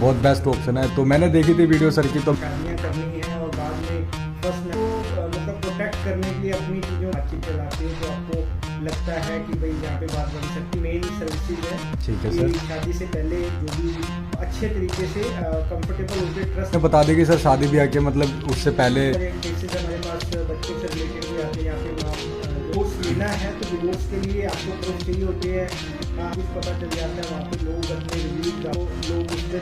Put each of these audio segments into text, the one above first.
बहुत best option है। तो मैंने देखी थी वीडियो सर की, तो शादियाँ करनी है और बाद में फर्स्ट मतलब प्रोटेक्ट करने के लिए अपनी चीज़ों बातचीत चलाती है, तो आपको लगता है कि भाई यहाँ पे बात बन सकती। मेन सर्विसेज है ठीक है कि सर। शादी से पहले जो भी अच्छे तरीके से कंफर्टेबल होकर ट्रस्ट बता देगी सर शादी ब्याह के मतलब उससे पहले केसेस हमारे पास बच्चों से रिलेटेड भी आते हैं। यहाँ पे डिवोर्स लेना है तो डिवोर्स के लिए आपको प्रूफ चाहिए होते हैं, कुछ पता चल जाता है वहाँ पे लोग अपने रिव्यूज लोग उसमें।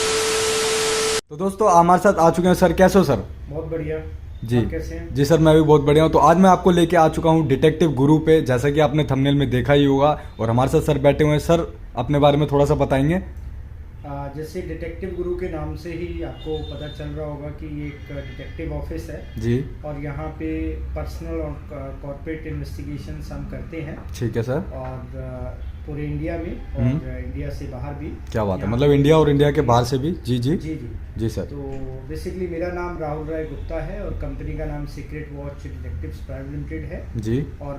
तो दोस्तों हमारे साथ आ चुके हैं सर। कैसे हो सर? बहुत बढ़िया जी आप कैसे हैं? जी सर, मैं भी बहुत बढ़िया हूँ। तो आज मैं आपको लेके आ चुका हूँ डिटेक्टिव गुरु पे, जैसा कि आपने थंबनेल में देखा ही होगा। और हमारे साथ सर बैठे हुए हैं। सर अपने बारे में थोड़ा सा बताएंगे। जैसे डिटेक्टिव गुरु के नाम से ही आपको पता चल रहा होगा कि ये एक डिटेक्टिव ऑफिस है जी। और यहाँ पे पर्सनल और कॉर्पोरेट इन्वेस्टिगेशंस हम करते हैं। ठीक है सर। और पूरे इंडिया में और इंडिया से बाहर भी। क्या बात है, मतलब इंडिया और इंडिया के बाहर से भी? जी जी जी जी जी सर। तो बेसिकली मेरा नाम राहुल राय गुप्ता है और कंपनी का नाम secret watch detectives private limited है जी। और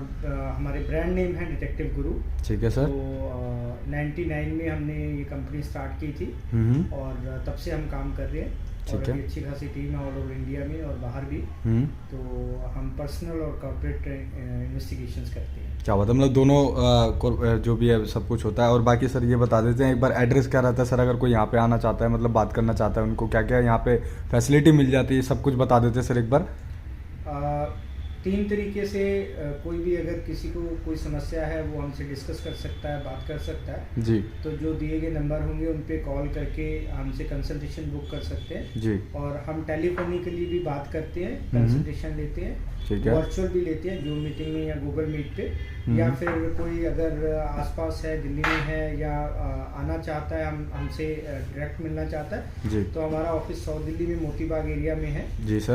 हमारे ब्रांड नेम है डिटेक्टिव गुरु। ठीक है सर। तो 99 में हमने ये कंपनी स्टार्ट की थी और तब से हम काम कर रहे हैं। और ठीक है। अभी अच्छी खासी टीम है ऑल ओवर इंडिया में और बाहर भी। तो हम पर्सनल और कॉर्पोरेट इन्वेस्टिगेशंस करते हैं। क्या बात है, मतलब दोनों जो भी है सब कुछ होता है। और बाकी सर ये बता देते हैं एक बार एड्रेस क्या रहता है सर, अगर कोई यहाँ पे आना चाहता है, मतलब बात करना चाहता है, उनको क्या क्या यहाँ पे फैसिलिटी मिल जाती है, सब कुछ बता देते हैं सर एक बार। 3 तरीके से कोई भी अगर किसी को कोई समस्या है वो हमसे डिस्कस कर सकता है, बात कर सकता है जी। तो जो दिए गए नंबर होंगे उन पे कॉल करके हमसे कंसल्टेशन बुक कर सकते हैं जी। और हम टेलीफोनिकली भी बात करते हैं, कंसल्टेशन लेते हैं, ठीक है। वर्चुअल भी लेते हैं जूम मीटिंग में या गूगल मीट पे। या फिर कोई अगर आसपास है, दिल्ली में है या आना चाहता है, हमसे डायरेक्ट मिलना चाहता है जी। तो हमारा ऑफिस साउथ दिल्ली में मोतीबाग एरिया में है। जी सर।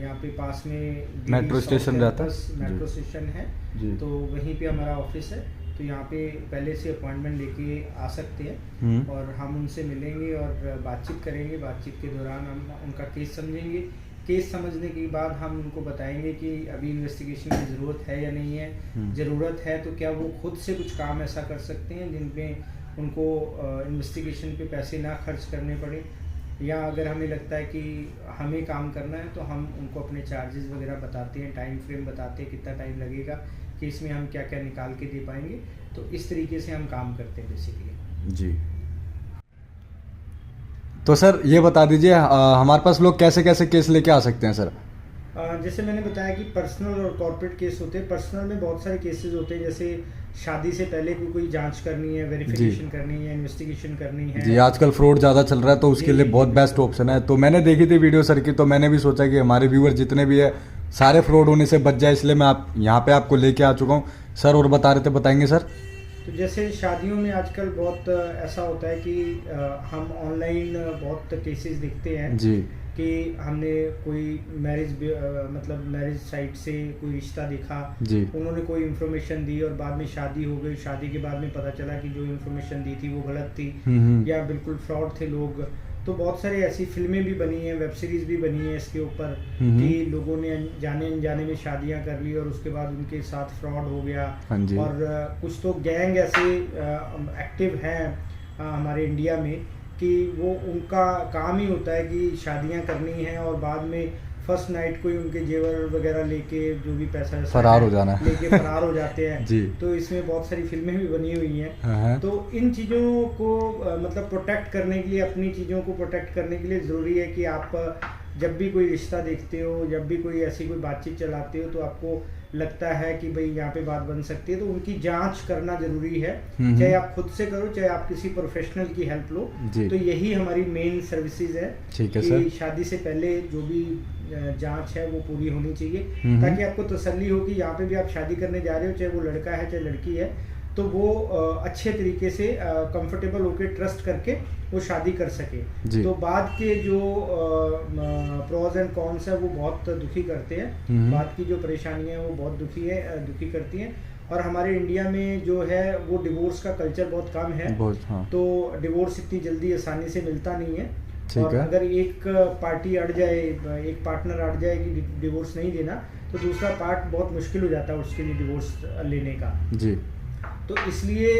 यहाँ पे पास में मेट्रो स्टेशन रहता है। मेट्रो स्टेशन है जी। तो वहीं पे हमारा ऑफिस है। तो यहाँ पे पहले से अपॉइंटमेंट लेके आ सकते हैं और हम उनसे मिलेंगे और बातचीत करेंगे। बातचीत के दौरान हम उनका केस समझेंगे। केस समझने के बाद हम उनको बताएंगे कि अभी इन्वेस्टिगेशन की ज़रूरत है या नहीं है। ज़रूरत है तो क्या वो खुद से कुछ काम ऐसा कर सकते हैं जिनमें उनको इन्वेस्टिगेशन पे पैसे ना खर्च करने पड़े, या अगर हमें लगता है कि हमें काम करना है तो हम उनको अपने चार्जेस वगैरह बताते हैं, टाइम फ्रेम बताते हैं कितना टाइम लगेगा, कि इसमें हम क्या क्या निकाल के दे पाएंगे। तो इस तरीके से हम काम करते हैं बेसिकली। जी। तो सर ये बता दीजिए हमारे पास लोग कैसे कैसे केस लेके आ सकते हैं सर? जैसे मैंने बताया कि पर्सनल और कॉर्पोरेट केस होते हैं। पर्सनल में बहुत सारे केसेस होते हैं, जैसे शादी से पहले कोई जांच करनी है, वेरिफिकेशन करनी है, इन्वेस्टिगेशन करनी है। जी, आजकल फ्रॉड ज़्यादा चल रहा है तो उसके लिए बहुत बेस्ट ऑप्शन है। तो मैंने देखी थी वीडियो सर की, तो मैंने भी सोचा कि हमारे व्यूअर जितने भी है सारे फ्रॉड होने से बच जाए, इसलिए मैं आप यहाँ पे आपको लेके आ चुका हूँ सर। और बता रहे थे, बताएंगे सर? तो जैसे शादियों में आजकल बहुत ऐसा होता है कि हम ऑनलाइन बहुत केसेस देखते हैं जी कि हमने कोई मतलब मैरिज साइट से कोई रिश्ता देखा जी। उन्होंने कोई इन्फॉर्मेशन दी और बाद में शादी हो गई। शादी के बाद में पता चला कि जो इन्फॉर्मेशन दी थी वो गलत थी या बिल्कुल फ्रॉड थे लोग। तो बहुत सारी ऐसी फिल्में भी बनी हैं, वेब सीरीज भी बनी है इसके ऊपर कि लोगों ने जाने अनजाने में शादियां कर ली और उसके बाद उनके साथ फ्रॉड हो गया। हाँ जी। और कुछ तो गैंग ऐसे एक्टिव हैं हमारे इंडिया में कि वो उनका काम ही होता है कि शादियां करनी है और बाद में फर्स्ट नाइट कोई उनके जेवर वगैरह लेके जो भी पैसा फरार हो जाना लेके फरार हो जाते हैं। जी। तो इसमें बहुत सारी फिल्में भी बनी हुई हैं। तो इन चीज़ों को मतलब प्रोटेक्ट करने के लिए, अपनी चीज़ों को प्रोटेक्ट करने के लिए ज़रूरी है कि आप जब भी कोई रिश्ता देखते हो, जब भी कोई ऐसी कोई बातचीत चलाते हो तो आपको लगता है कि भाई यहाँ पे बात बन सकती है तो उनकी जांच करना जरूरी है। चाहे आप खुद से करो, चाहे आप किसी प्रोफेशनल की हेल्प लो। तो यही हमारी मेन सर्विसेज है। ठीक है कि सर। शादी से पहले जो भी जांच है वो पूरी होनी चाहिए ताकि आपको तसल्ली हो कि यहाँ पे भी आप शादी करने जा रहे हो, चाहे वो लड़का है चाहे लड़की है, तो वो अच्छे तरीके से कंफर्टेबल होकर ट्रस्ट करके वो शादी कर सके। तो बाद के जो प्रोज एंड कॉन्स है वो बहुत दुखी करते हैं। बाद की जो परेशानियां हैं वो बहुत दुखी करती हैं। और हमारे इंडिया में जो है वो डिवोर्स का कल्चर बहुत कम है। हाँ। तो डिवोर्स इतनी जल्दी आसानी से मिलता नहीं है। और है। अगर एक पार्टी अड़ जाए, एक पार्टनर अड़ जाए कि डिवोर्स नहीं देना, तो दूसरा पार्ट बहुत मुश्किल हो जाता है उसके लिए डिवोर्स लेने का। जी। तो इसलिए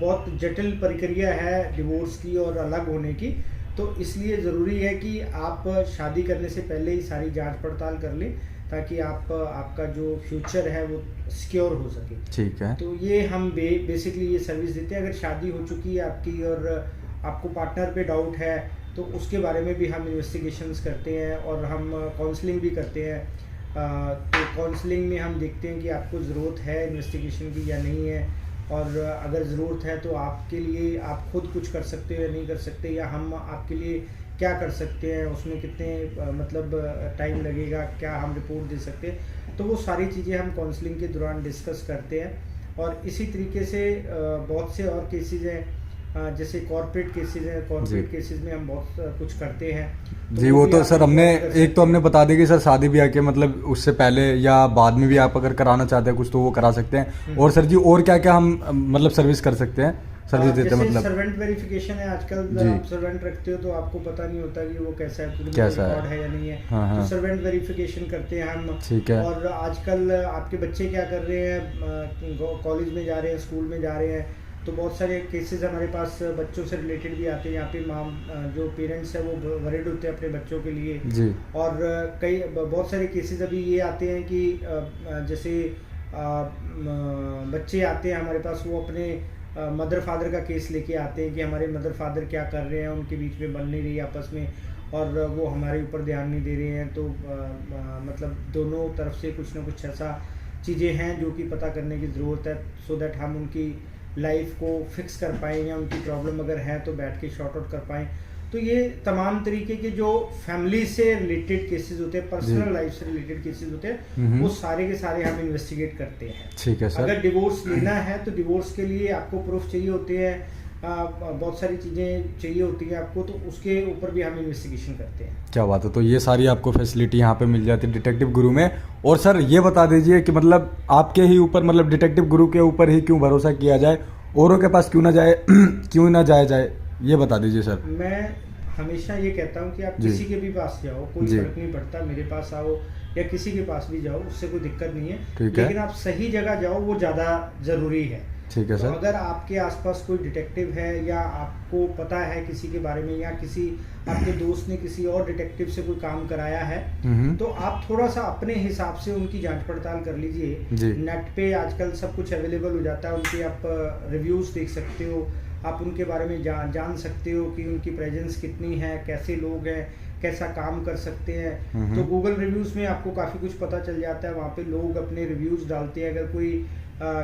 बहुत जटिल प्रक्रिया है डिवोर्स की और अलग होने की। तो इसलिए ज़रूरी है कि आप शादी करने से पहले ही सारी जांच पड़ताल कर लें, ताकि आपका जो फ्यूचर है वो सिक्योर हो सके। ठीक है। तो ये हम बेसिकली ये सर्विस देते हैं। अगर शादी हो चुकी है आपकी और आपको पार्टनर पे डाउट है तो उसके बारे में भी हम इन्वेस्टिगेशंस करते हैं और हम काउंसलिंग भी करते हैं। तो काउंसलिंग में हम देखते हैं कि आपको ज़रूरत है इन्वेस्टिगेशन की या नहीं है, और अगर ज़रूरत है तो आपके लिए आप खुद कुछ कर सकते हो या नहीं कर सकते, या हम आपके लिए क्या कर सकते हैं, उसमें कितने मतलब टाइम लगेगा, क्या हम रिपोर्ट दे सकते हैं। तो वो सारी चीज़ें हम काउंसलिंग के दौरान डिस्कस करते हैं। और इसी तरीके से बहुत से और केसेस हैं, जैसे कॉर्पोरेट केसेस हैं। कॉर्पोरेट केसेस में हम बहुत कुछ करते हैं। जी, वो तो सर हमने एक तो हमने बता दी कि सर शादी ब्याह के मतलब उससे पहले या बाद में भी आप अगर कराना चाहते हैं कुछ तो वो करा सकते हैं। और सर जी और क्या क्या हम मतलब सर्विस कर सकते हैं, सर्विस देते हैं मतलब? सर्वेंट वेरिफिकेशन है। आजकल आप सर्वेंट रखते हो तो आपको पता नहीं होता कि वो कैसा है, कैसा रिकॉर्ड है या नहीं है। हाँ, तो सर्वेंट वेरिफिकेशन करते हैं हम। ठीक है। और आजकल आपके बच्चे क्या कर रहे हैं, कॉलेज में जा रहे हैं, स्कूल में जा रहे हैं, तो बहुत सारे केसेस हमारे पास बच्चों से रिलेटेड भी आते हैं। यहाँ पे जो पेरेंट्स हैं वो वरीड होते हैं अपने बच्चों के लिए जी। और कई बहुत सारे केसेस अभी ये आते हैं कि जैसे बच्चे आते हैं हमारे पास, वो अपने मदर फादर का केस लेके आते हैं कि हमारे मदर फादर क्या कर रहे हैं, उनके बीच में बन नहीं रही आपस में और वो हमारे ऊपर ध्यान नहीं दे रहे हैं। तो मतलब दोनों तरफ से कुछ ना कुछ ऐसा चीज़ें हैं जो कि पता करने की ज़रूरत है, सो दैट हम उनकी लाइफ को फिक्स कर पाएँ, या उनकी प्रॉब्लम अगर है तो बैठ के शॉर्ट आउट कर पाएँ। तो ये तमाम तरीके के जो फैमिली से रिलेटेड केसेस होते हैं, पर्सनल लाइफ से रिलेटेड केसेस होते हैं, वो सारे के सारे हम इन्वेस्टिगेट करते हैं। ठीक है सर। अगर डिवोर्स लेना है तो डिवोर्स के लिए आपको प्रूफ चाहिए होते हैं, बहुत सारी चीज़ें चाहिए होती हैं आपको, तो उसके ऊपर भी हम इन्वेस्टिगेशन करते हैं। क्या बात है। तो ये सारी आपको फैसिलिटी यहाँ पे मिल जाती है डिटेक्टिव गुरु में। और सर ये बता दीजिए कि मतलब आपके ही ऊपर मतलब डिटेक्टिव गुरु के ऊपर ही क्यों भरोसा किया जाए, औरों के पास क्यों ना जाए क्यों ना जाए, ये बता दीजिए सर। मैं हमेशा ये कहता हूँ कि आप किसी के भी पास जाओ, कोई फर्क नहीं पड़ता, मेरे पास आओ या किसी के पास भी जाओ, उससे कोई दिक्कत नहीं है। लेकिन आप सही जगह जाओ, वो ज़्यादा ज़रूरी है। ठीक है सर। तो अगर आपके आसपास कोई डिटेक्टिव है या आपको पता है किसी के बारे में, या किसी आपके दोस्त ने किसी और डिटेक्टिव से कोई काम कराया है, तो आप थोड़ा सा अपने हिसाब से उनकी जांच पड़ताल कर लीजिए। नेट पे आजकल सब कुछ अवेलेबल हो जाता है, उनके आप रिव्यूज़ देख सकते हो, आप उनके बारे में जान सकते हो कि उनकी प्रेजेंस कितनी है, कैसे लोग हैं, कैसा काम कर सकते हैं। तो गूगल रिव्यूज़ में आपको काफ़ी कुछ पता चल जाता है, वहाँ पे लोग अपने रिव्यूज़ डालते हैं। अगर कोई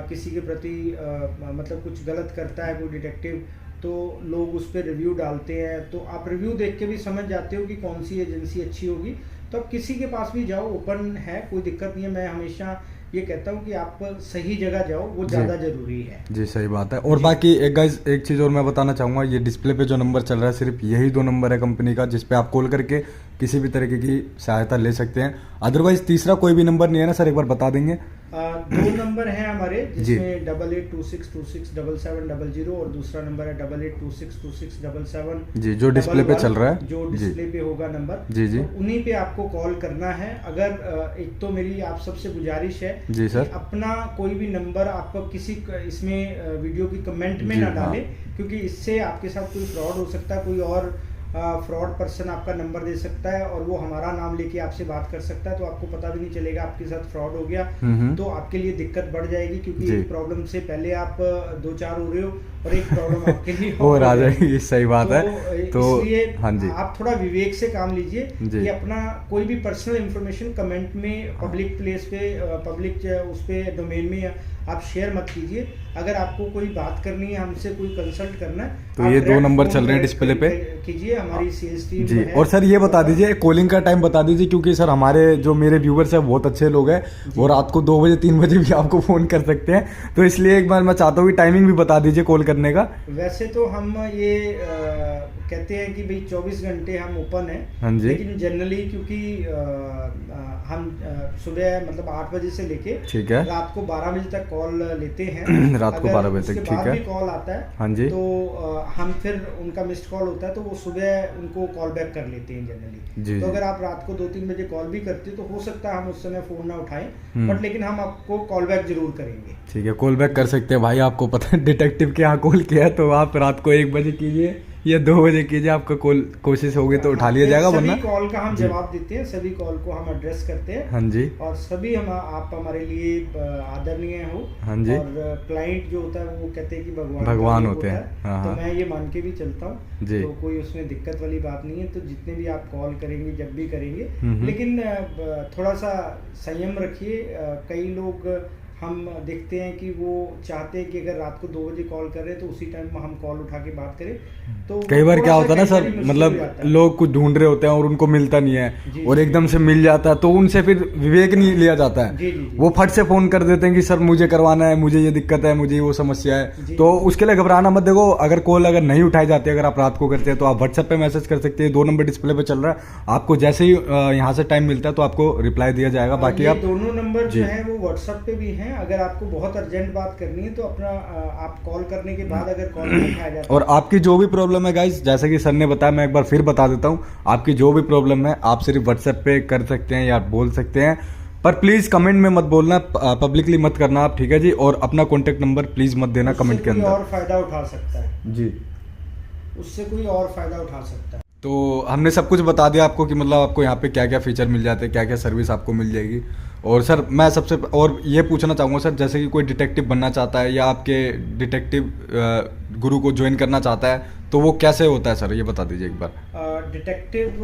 किसी के प्रति मतलब कुछ गलत करता है कोई डिटेक्टिव, तो लोग उस पर रिव्यू डालते हैं। तो आप रिव्यू देख के भी समझ जाते हो कि कौन सी एजेंसी अच्छी होगी। तो आप किसी के पास भी जाओ, ओपन है, कोई दिक्कत नहीं है। मैं हमेशा ये कहता हूँ कि आप सही जगह जाओ, वो ज़्यादा ज़रूरी है। जी सही बात है। और बाकी एक गाइस एक चीज़ और मैं बताना चाहूँगा, ये डिस्प्ले पे जो नंबर चल रहा है सिर्फ यही 2 नंबर है कंपनी का, जिस पे आप कॉल करके किसी भी तरीके की सहायता ले सकते हैं। अदरवाइज तीसरा कोई भी नंबर नहीं है ना सर, एक बार बता देंगे? 2 नंबर हैं हमारे, जिसमें 8826267700 और दूसरा नंबर है 88262677। जी, जो डिस्प्ले पे चल रहा है, जो डिस्प्ले पे होगा नंबर। जी जी, तो उन्हीं पे आपको कॉल करना है। अगर एक तो मेरी आप सबसे गुजारिश है जी सर, अपना कोई भी नंबर आप किसी इसमें वीडियो की कमेंट में ना डालें, क्योंकि इससे आपके साथ कोई फ्रॉड हो सकता है। कोई और फ्रॉड पर्सन आपका नंबर दे सकता है और वो हमारा नाम लेके आपसे बात कर सकता है, तो आपको पता भी नहीं चलेगा आपके साथ फ्रॉड हो गया। तो आपके लिए दिक्कत बढ़ जाएगी, क्योंकि एक प्रॉब्लम से पहले आप 2-4 हो रहे हो और एक प्रॉब्लम आपके लिए और आ जाएगी। सही बात है। तो इसलिए हाँ जी, आप थोड़ा विवेक से काम लीजिए कि अपना कोई भी पर्सनल इंफॉर्मेशन कमेंट में, पब्लिक प्लेस पे, पब्लिक उस पे डोमेन में आप शेयर मत कीजिए। अगर आपको कोई बात करनी है, हमसे कोई कंसल्ट करना है, तो ये 2 नंबर चल रहे हैं डिस्प्ले पे, कीजिए। हमारी सेल्स टीम जी। और सर ये बता दीजिए कॉलिंग का टाइम बता दीजिए, क्योंकि सर हमारे जो मेरे व्यूवर्स हैं बहुत अच्छे लोग हैं और रात को 2 बजे 3 बजे भी आपको फ़ोन कर सकते हैं, तो इसलिए एक बार मैं चाहता हूँ कि टाइमिंग भी बता दीजिए कॉल करने का। वैसे तो हम ये कहते हैं कि भाई 24 घंटे हम ओपन है, हाँ जी, लेकिन जनरली क्योंकि हम सुबह मतलब 8 बजे से लेके ठीक है रात को 12 बजे तक कॉल लेते हैं। रात को 12 बजे तक, ठीक है। कॉल आता है, हाँ जी, तो हम फिर उनका मिस्ड कॉल होता है तो वो सुबह उनको कॉल बैक कर लेते हैं जनरली। तो अगर आप रात को 2-3 बजे कॉल भी करते हो तो हो सकता है हम उस समय फोन ना उठाएं, बट लेकिन हम आपको कॉल बैक जरूर करेंगे। ठीक है, कॉल बैक कर सकते हैं भाई। आपको पता है डिटेक्टिव के यहाँ कॉल किया है तो आप रात को 1 बजे कीजिए ये 2 बजे कीजिए, आपका कॉल कोशिश होगी तो उठा लिया जाएगा, वरना सभी कॉल का हम जवाब देते हैं, सभी कॉल को हम एड्रेस करते हैं। हाँ जी। और सभी हम आप हमारे लिए आदरणीय हो। हाँ जी। और क्लाइंट जो होता है वो कहते हैं कि भगवान होते हैं। हाँ, तो हाँ। मैं ये मान के भी चलता हूँ, जी। तो कोई उसमें दिक्कत वाली बात नहीं है। तो जितने भी आप कॉल करेंगे, जब भी करेंगे, लेकिन थोड़ा सा संयम रखिए। कई लोग हम देखते हैं कि वो चाहते हैं कि अगर रात को 2 बजे कॉल कर रहे हैं तो उसी टाइम हम कॉल उठा के बात करें। तो कई बार क्या थोड़ा होता है ना सा सर, कई बार मुश्किल मतलब हो जाता है। लोग कुछ ढूंढ रहे होते हैं और उनको मिलता नहीं है, जी, और जी, एकदम से मिल जाता है, तो उनसे फिर विवेक नहीं लिया जाता जी, जी, है। जी। वो फट से फोन कर देते हैं कि सर मुझे करवाना है, मुझे ये दिक्कत है, मुझे वो समस्या है। जी। तो उसके लिए घबराना मत। देखो, अगर कॉल अगर नहीं उठाई जाती है, अगर आप रात को करते हैं, तो आप व्हाट्सएप पे मैसेज कर सकते हैं। 2 नंबर डिस्प्ले पे चल रहा है, आपको जैसे ही यहाँ से टाइम मिलता है तो आपको रिप्लाई दिया जाएगा। बाकी ये आप दोनों नंबर जी। जो हैं वो व्हाट्सएप पे भी हैं। अगर आपको बहुत अर्जेंट बात करनी है तो अपना आप कॉल करने के बाद अगर कॉल नहीं उठाया जाता और आपकी जो भी प्रॉब्लम है गाइस, जैसे कि सर ने बताया, मैं एक बार फिर बता देता हूँ, आपकी जो भी प्रॉब्लम है आप सिर्फ व्हाट्सएप पे कर सकते हैं या बोल सकते हैं, पर प्लीज कमेंट में मत बोलना, पब्लिकली मत करना आप, ठीक है जी। और अपना कॉन्टेक्ट नंबर प्लीज मत देना उससे कमेंट के कोई अंदर। और फायदा उठा सकता है जी। उससे कोई और फायदा उठा सकता है। तो हमने सब कुछ बता दिया आपको कि मतलब आपको यहाँ पे क्या क्या फीचर मिल जाते हैं, क्या क्या सर्विस आपको मिल जाएगी। और सर मैं सबसे और ये पूछना चाहूँगा सर, जैसे कि कोई डिटेक्टिव बनना चाहता है या आपके डिटेक्टिव गुरु को ज्वाइन करना चाहता है, तो वो कैसे होता है सर, ये बता दीजिए एक बार। डिटेक्टिव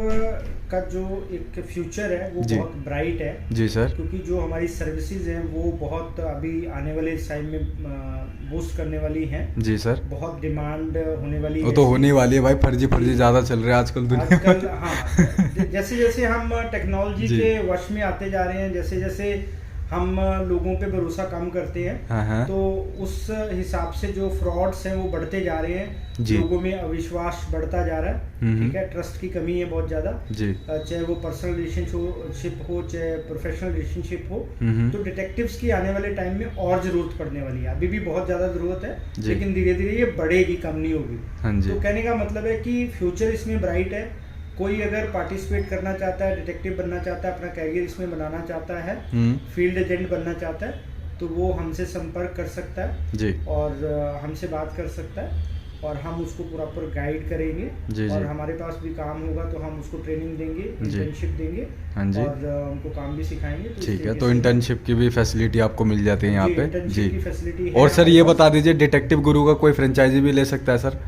का जो एक फ्यूचर है वो जी। बहुत ब्राइट है। जी सर। क्योंकि जो हमारी सर्विसेज हैं वो बहुत अभी आने वाले टाइम में बूस्ट करने वाली हैं। जी सर। बहुत डिमांड होने वाली वो है तो इसकी। होने वाली है भाई, फर्जी ज़्यादा चल रहा है आजकल दुनिया में। आजकल हाँ, जैसे जैसे हम टेक्नोलॉजी जी। के वश में आते जा रहे हैं, जैसे जैसे हम लोगों पे भरोसा कम करते हैं, हाँ, हाँ। तो उस हिसाब से जो फ्रॉड्स हैं वो बढ़ते जा रहे हैं। जी। लोगों में अविश्वास बढ़ता जा रहा है। ठीक है, ट्रस्ट की कमी है बहुत ज्यादा। जी। चाहे वो पर्सनल रिलेशनशिप हो, चाहे प्रोफेशनल रिलेशनशिप हो, हम्म। तो डिटेक्टिव्स की आने वाले टाइम में और जरूरत पड़ने वाली है। अभी भी बहुत ज्यादा जरूरत है, जी। लेकिन धीरे धीरे ये बढ़ेगी, कम नहीं होगी। हाँ जी। तो कहने का मतलब है कि फ्यूचर इसमें ब्राइट है। कोई अगर पार्टिसिपेट करना चाहता है, डिटेक्टिव बनना चाहता है, अपना कैरियर इसमें बनाना चाहता है, फील्ड एजेंट बनना चाहता है, तो वो हमसे संपर्क कर सकता है जी। और हमसे बात कर सकता है, और हम उसको प्रॉपर गाइड करेंगे। जी, और जी। हमारे पास भी काम होगा तो हम उसको ट्रेनिंग देंगे, जी। इंटर्नशिप देंगे, हाँ जी। और उनको काम भी सिखाएंगे। तो इस ठीक है, तरीके तो से- इंटर्नशिप की भी फैसिलिटी आपको मिल जाती है यहाँ जी, पे। internship जी। की फैसिलिटी है और सर हमारे ये पास। बता दीजिए, डिटेक्टिव गुरु का कोई फ्रेंचाइजी भी ले सकता है सर?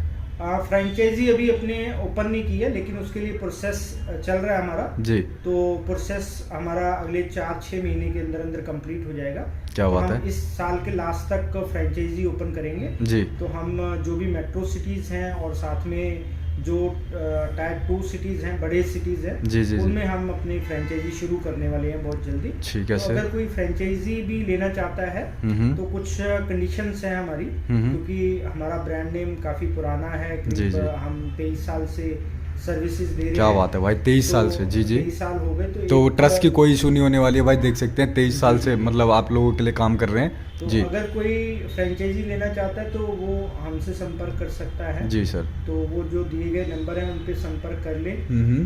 फ्रेंचाइजी अभी अपने ओपन नहीं की है, लेकिन उसके लिए प्रोसेस चल रहा है हमारा। जी। तो प्रोसेस हमारा अगले 4-6 महीने के अंदर अंदर कंप्लीट हो जाएगा। क्या तो बात हम है। इस साल के लास्ट तक फ्रेंचाइजी ओपन करेंगे। जी। तो हम जो भी मेट्रो सिटीज हैं और साथ में जो टायर 2 सिटीज हैं, बड़े सिटीज हैं, जी, जी, जी। उनमें हम अपनी फ्रेंचाइजी शुरू करने वाले हैं बहुत जल्दी। ठीक है तो सर। अगर कोई फ्रेंचाइजी भी लेना चाहता है तो कुछ कंडीशंस हैं हमारी, क्योंकि हमारा ब्रांड नेम काफी पुराना है। जी, करीब जी। हम 23 साल से सर्विसेज दे रहे हैं। क्या बात है भाई, 23 साल से। जी, जी। 23 साल हो गए तो एक ट्रस्ट की कोई इशू नहीं होने वाली है भाई, देख सकते हैं 23 साल से मतलब आप लोगों के लिए काम कर रहे हैं। तो जी। अगर कोई फ्रेंचाइजी लेना चाहता है तो वो हमसे संपर्क कर सकता है। जी सर। तो वो जो दिए गए नंबर हैं उन पे संपर्क कर ले,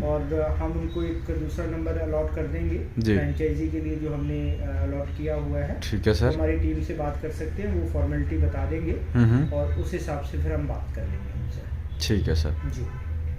और हम उनको एक दूसरा नंबर अलॉट कर देंगे जी। फ्रेंचाइजी के लिए जो हमने अलॉट किया हुआ है। ठीक है तो सर। हमारी टीम से बात कर सकते हैं, वो फॉर्मेलिटी बता देंगे, हम्म। और उस हिसाब से फिर हम बात कर लेंगे उनसे। ठीक है सर। जी।